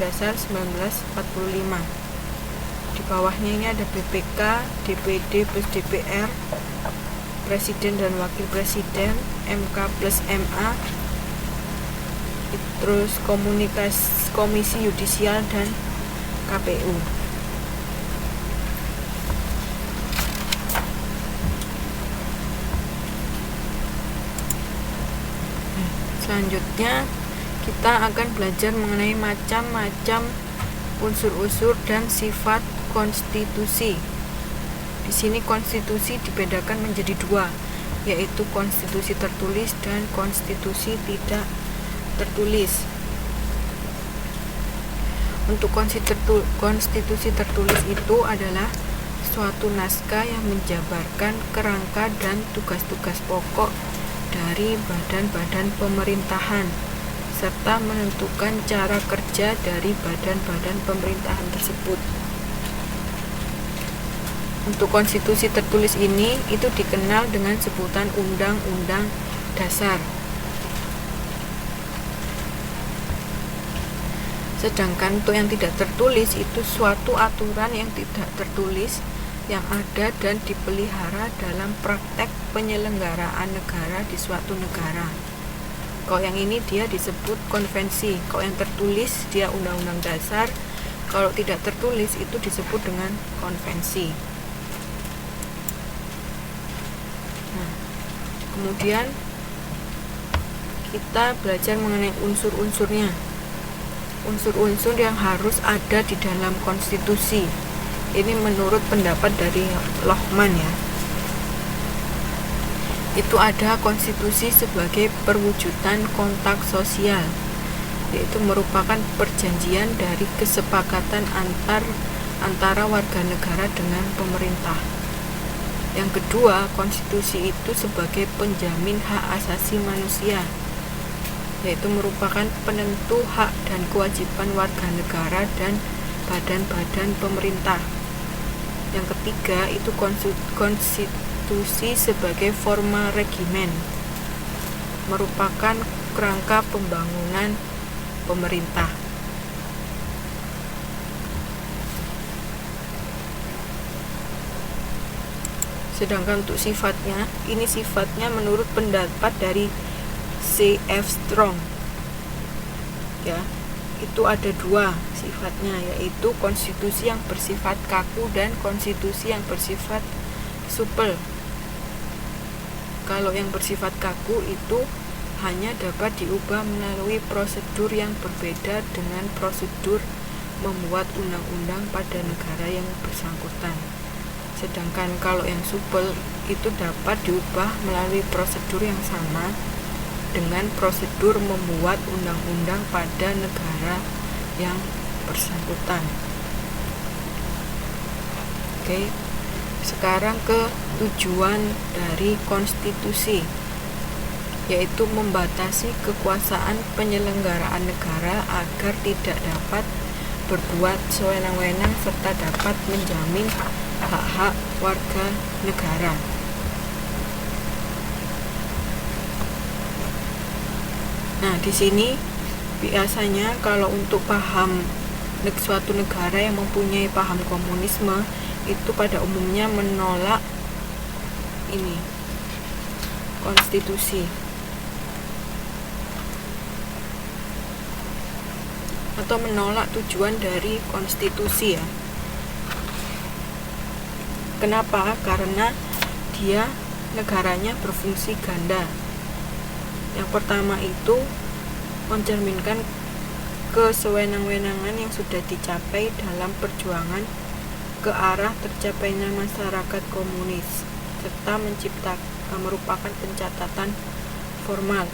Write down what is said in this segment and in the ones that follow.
Dasar 1945. Di bawahnya ini ada BPK, DPD plus DPR, Presiden dan Wakil Presiden, MK plus MA, terus Komisi Yudisial dan KPU. Selanjutnya kita akan belajar mengenai macam-macam unsur-unsur dan sifat konstitusi. Di sini konstitusi dibedakan menjadi dua, yaitu konstitusi tertulis dan konstitusi tidak tertulis. Untuk konstitusi tertulis itu adalah suatu naskah yang menjabarkan kerangka dan tugas-tugas pokok dari badan-badan pemerintahan serta menentukan cara kerja dari badan-badan pemerintahan tersebut. Untuk konstitusi tertulis ini itu dikenal dengan sebutan Undang-Undang Dasar. Sedangkan untuk yang tidak tertulis itu suatu aturan yang tidak tertulis yang ada dan dipelihara dalam praktek penyelenggaraan negara di suatu negara. Kalau yang ini dia disebut konvensi. Kalau yang tertulis dia Undang-Undang Dasar. Kalau tidak tertulis itu disebut dengan konvensi. Nah, kemudian kita belajar mengenai unsur-unsurnya. Unsur-unsur yang harus ada di dalam konstitusi. Ini menurut pendapat dari Lohman ya. Itu ada konstitusi sebagai perwujudan kontak sosial, yaitu merupakan perjanjian dari kesepakatan antara warga negara dengan pemerintah. Yang kedua, konstitusi itu sebagai penjamin hak asasi manusia, yaitu merupakan penentu hak dan kewajiban warga negara dan badan-badan pemerintah. Yang ketiga, itu konstitusi sebagai forma regimen, merupakan kerangka pembangunan pemerintah. Sedangkan untuk sifatnya, ini sifatnya menurut pendapat dari C.F. Strong ya, itu ada dua sifatnya, yaitu konstitusi yang bersifat kaku dan konstitusi yang bersifat supel. Kalau yang bersifat kaku itu hanya dapat diubah melalui prosedur yang berbeda dengan prosedur membuat undang-undang pada negara yang bersangkutan. Sedangkan kalau yang supel itu dapat diubah melalui prosedur yang sama dengan prosedur membuat undang-undang pada negara yang bersangkutan. Oke, sekarang ke tujuan dari konstitusi, yaitu membatasi kekuasaan penyelenggaraan negara agar tidak dapat berbuat sewenang-wenang serta dapat menjamin hak-hak warga negara. Nah, di sini biasanya kalau untuk paham suatu negara yang mempunyai paham komunisme itu pada umumnya menolak ini konstitusi atau menolak tujuan dari konstitusi ya. Kenapa? Karena dia negaranya berfungsi ganda. Yang pertama itu mencerminkan kesewenang-wenangan yang sudah dicapai dalam perjuangan ke arah tercapainya masyarakat komunis serta merupakan pencatatan formal.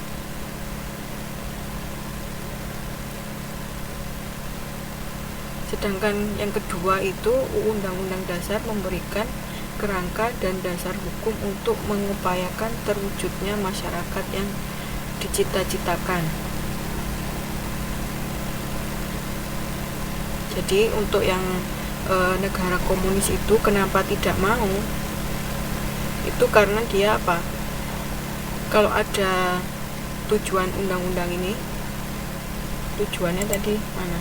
Sedangkan yang kedua itu Undang-Undang Dasar memberikan kerangka dan dasar hukum untuk mengupayakan terwujudnya masyarakat yang dicita-citakan. Jadi untuk yang negara komunis itu kenapa tidak mau? Itu karena dia apa? Kalau ada tujuan undang-undang ini, tujuannya tadi mana?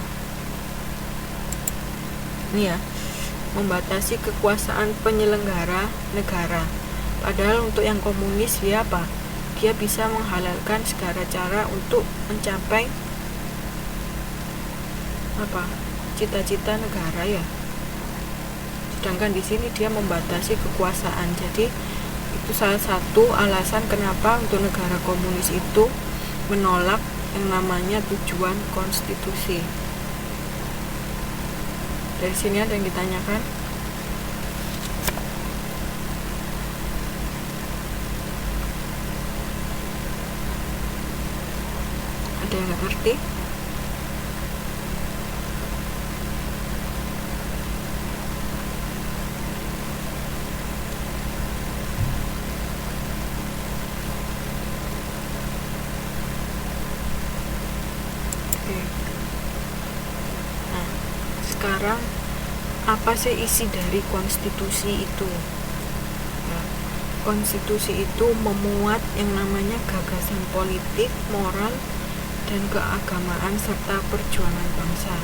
Ini ya, membatasi kekuasaan penyelenggara negara. Padahal untuk yang komunis dia apa? Dia bisa menghalalkan segala cara untuk mencapai apa? Cita-cita negara ya. Sedangkan di sini dia membatasi kekuasaan. Jadi itu salah satu alasan kenapa untuk negara komunis itu menolak yang namanya tujuan konstitusi. Dari sini ada yang ditanyakan? Ada yang nggak ngerti? Nah, sekarang apa sih isi dari konstitusi itu? Nah, konstitusi itu memuat yang namanya gagasan politik, moral, dan keagamaan serta perjuangan bangsa.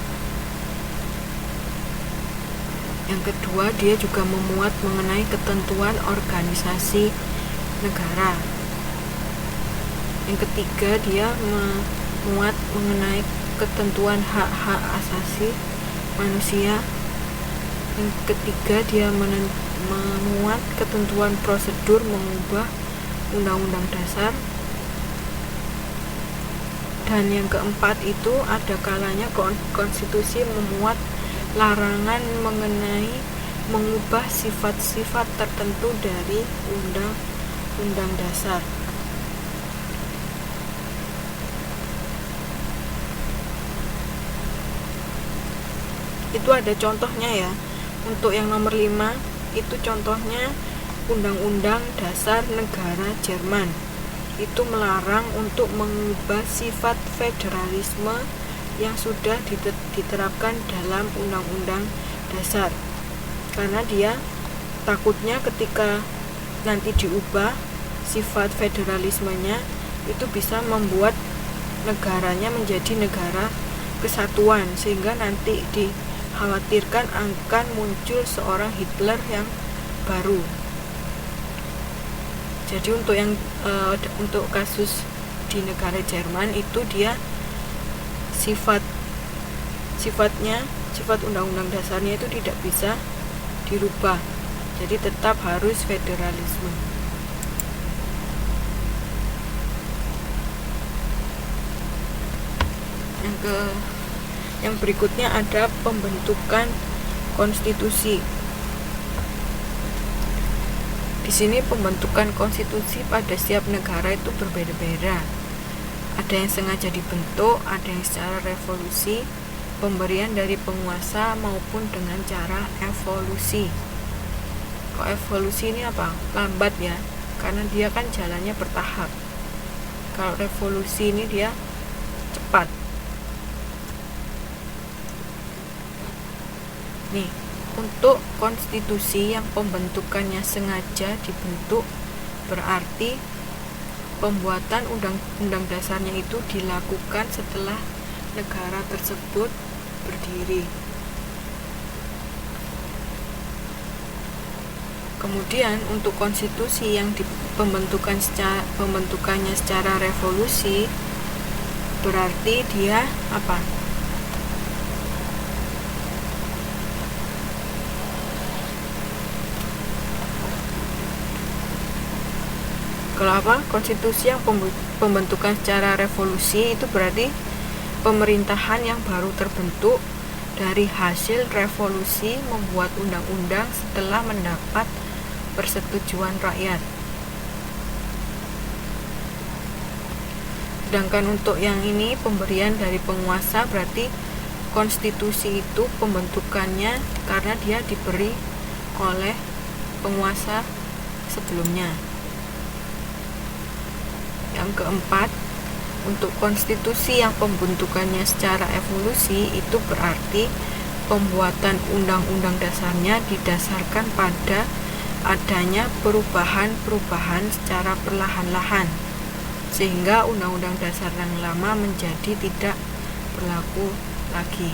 Yang kedua, dia juga memuat mengenai ketentuan organisasi negara. Yang ketiga, dia memuat mengenai ketentuan hak-hak asasi manusia. Yang ketiga, dia memuat ketentuan prosedur mengubah undang-undang dasar. Dan yang keempat itu ada kalanya konstitusi memuat larangan mengenai mengubah sifat-sifat tertentu dari undang-undang dasar. Itu ada contohnya ya. Untuk yang nomor 5 itu contohnya Undang-Undang Dasar Negara Jerman. Itu melarang untuk mengubah sifat federalisme yang sudah diterapkan dalam undang-undang dasar, karena dia takutnya ketika nanti diubah sifat federalismenya itu bisa membuat negaranya menjadi negara kesatuan, sehingga nanti dikhawatirkan akan muncul seorang Hitler yang baru. Jadi untuk kasus di negara Jerman itu dia sifat undang-undang dasarnya itu tidak bisa dirubah. Jadi tetap harus federalisme. Yang berikutnya ada pembentukan konstitusi. Di sini pembentukan konstitusi pada setiap negara itu berbeda-beda. Ada yang sengaja dibentuk, ada yang secara revolusi, pemberian dari penguasa maupun dengan cara evolusi. Kok evolusi ini apa? Lambat ya, karena dia kan jalannya bertahap. Kalau revolusi ini dia cepat. Nih, untuk konstitusi yang pembentukannya sengaja dibentuk berarti pembuatan undang-undang dasarnya itu dilakukan setelah negara tersebut berdiri. Kemudian untuk konstitusi yang pembentukannya secara revolusi berarti dia apa? Kalau apa? Konstitusi yang pembentukan secara revolusi itu berarti pemerintahan yang baru terbentuk dari hasil revolusi membuat undang-undang setelah mendapat persetujuan rakyat. Sedangkan untuk yang ini pemberian dari penguasa berarti konstitusi itu pembentukannya karena dia diberi oleh penguasa sebelumnya. Yang keempat, untuk konstitusi yang pembentukannya secara evolusi itu berarti pembuatan undang-undang dasarnya didasarkan pada adanya perubahan-perubahan secara perlahan-lahan, sehingga undang-undang dasar yang lama menjadi tidak berlaku lagi.